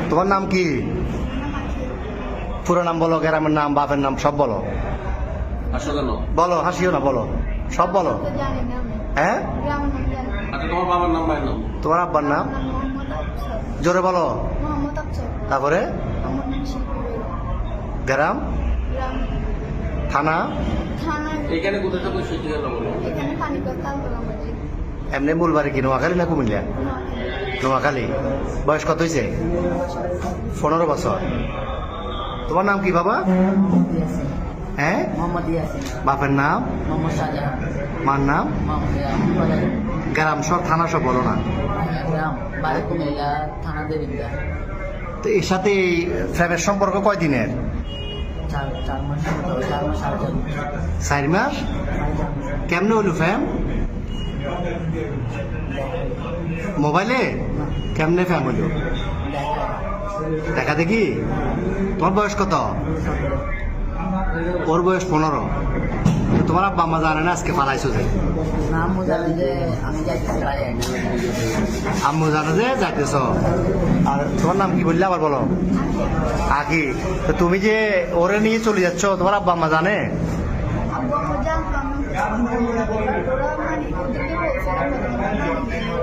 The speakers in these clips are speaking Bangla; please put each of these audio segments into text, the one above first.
তোমার নাম কি? পুরো নাম বলো, গ্রামের নাম, বাপের নাম সব বলো। আসো কেন? বলো, হাসিও না, বলো সব বলো। জানি না আমি। হ্যাঁ, গ্রামের নাম জানি। আচ্ছা, তোমার বাবার নাম, মায়ের নাম? তোমার আব্বার নাম মোহাম্মদ আফসার। জোরে বলো। মোহাম্মদ আফসার। তারপরে আমার নাম শিল্পী। গ্রাম, গ্রাম থানা, থানা এখানে কোথায় থাকো সেই ঠিকানা বলো। এখানে পানিপথ তালতলা মসজিদ। এমনি মূল বাড়ি কি নোয়াখালী না কুমিল্লা? নোয়াখালী। বয়স কত হয়েছে? 15 বছর। তোমার নাম কি বাবা? হ্যাঁ, মোহাম্মদ ইয়াসিন, বাপের নাম, মোহাম্মদ শাহজাহান, মার নাম, গ্রাম সব, থানা সব বলো না। গ্রাম বাড়ি কুমিল্লা, থানা দেবিদ্যা। তো এর সাথে এই ফ্রেমের সম্পর্ক কয়দিনের? 4 মাস, 4 মাস, 4 মাস। কেমনে হইল ফ্যাম? মোবাইলে? কেমনে ফ্যাম হইল? দেখা দেখি। তোমার বয়স কত? ওর বয়স 15। তোমার আব্বা আম্মা জানে না আজকে পালাইছো যে? নাম জানি যে আমি যাইতেছি বাড়ি। আম্মু জানে যে যাইতেছ। আর তোমার নাম কি বললে আবার বলো? আকি। তো তুমি যে ওরে নিয়ে চলে যাচ্ছ, তোমার আব্বা আম্মা জানে? আব্বু আম্মা জানতো আমি। ওরা মানে ওদেরকে বলছিলাম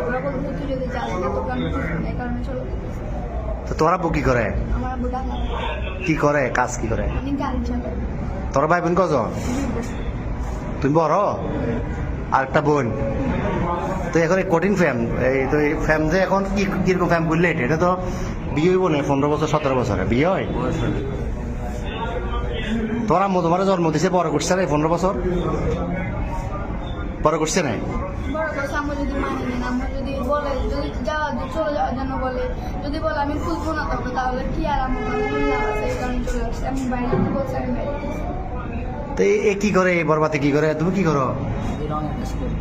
ওরা বলতো তুই যদি যাস না তোকে আমি এই কারণে চলে যেতেছি। তো তোমার আব্বু কি করে? আমার আব্বু ডাক্তার। কি করে, কাজ কি করে? আমি গাড়ি চালাই। তোর ভাই বোন কজন? তুমি বড়? আর একটা বোন। তো এখন এই কঠিন ফ্যাম, এই তো এই ফ্যাম যে এখন কি কিরকম ফ্যাম বললে এটা তো বিয়ে হইব না 15 বছর 17 বছরে বিয়ে হয়। তোমার আম্মু তোমার জন্ম দিছে বড় করছে না 15 বছর? বড় করছে না? বড় কথা আম্মু যদি মানে নেন, আম্মু যদি বলে যদি যাওয়া চলে যাওয়ার জন্য বলে, যদি বলে আমি খুঁজবো না তবে তাহলে কি আর আম্মু আছে এই কারণে চলে আসছে। আমি বাইরে বলছি আমি বাইরে গেছি। তো এ কি করে, এই বরবাতে কি করে? তুমি কি করো? রঙের কাজ করি।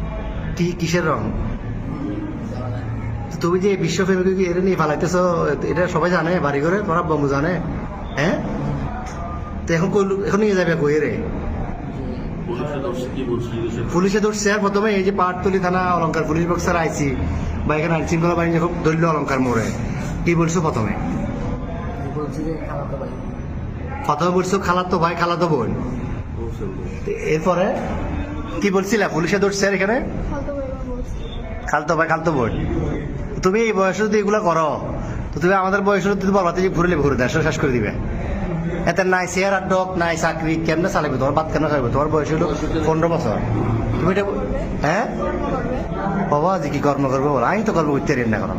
কি কিসের রং? তো তুমি যে বিশ্ব ফেমিকে কি এটা নিয়ে ফালাইতেছ, এটা সবাই জানে বাড়ি করে? তোমার আব্বা আম্মু জানে? হ্যাঁ। তো এখন এখন নিয়ে যাবে কই রে? পুলিশে ধরছে, কি বলছি? পুলিশে ধরছে। আর প্রথমে এই যে পাটতলি থানা অলঙ্কার পুলিশ বক্সার আইসি বা এখানে আইন শৃঙ্খলা বাহিনী যখন ধরল অলঙ্কার মোড়ে, কি বলছো প্রথমে? বলছি যে খালাতো ভাই। প্রথমে বলছো খালাতো ভাই, খালাতো বোন। তো এরপরে কি বলছিলা? পুলিশে ধরছে আর এখানে হয়তো এবার বলছি খালতো ভাই, খালতো বোন। তুমি এই বয়সে যদি এগুলো করো, তো তুমি আমাদের বয়সে যদি বলবাতে যে ঘুরলে ঘুরে দেশ শেষ করে দিবে। এতে নাই চেয়ার আর ডক, নাই চাকরি, কেমনে চালাবে? তোমার বাদ কেন খাইবে? তোমার বয়স হলো 15 বছর। তুমি এটা হ্যাঁ করবে। বাবা যে কি কর্ম করবে বলো? আমি তো কর্ম করতে না করো।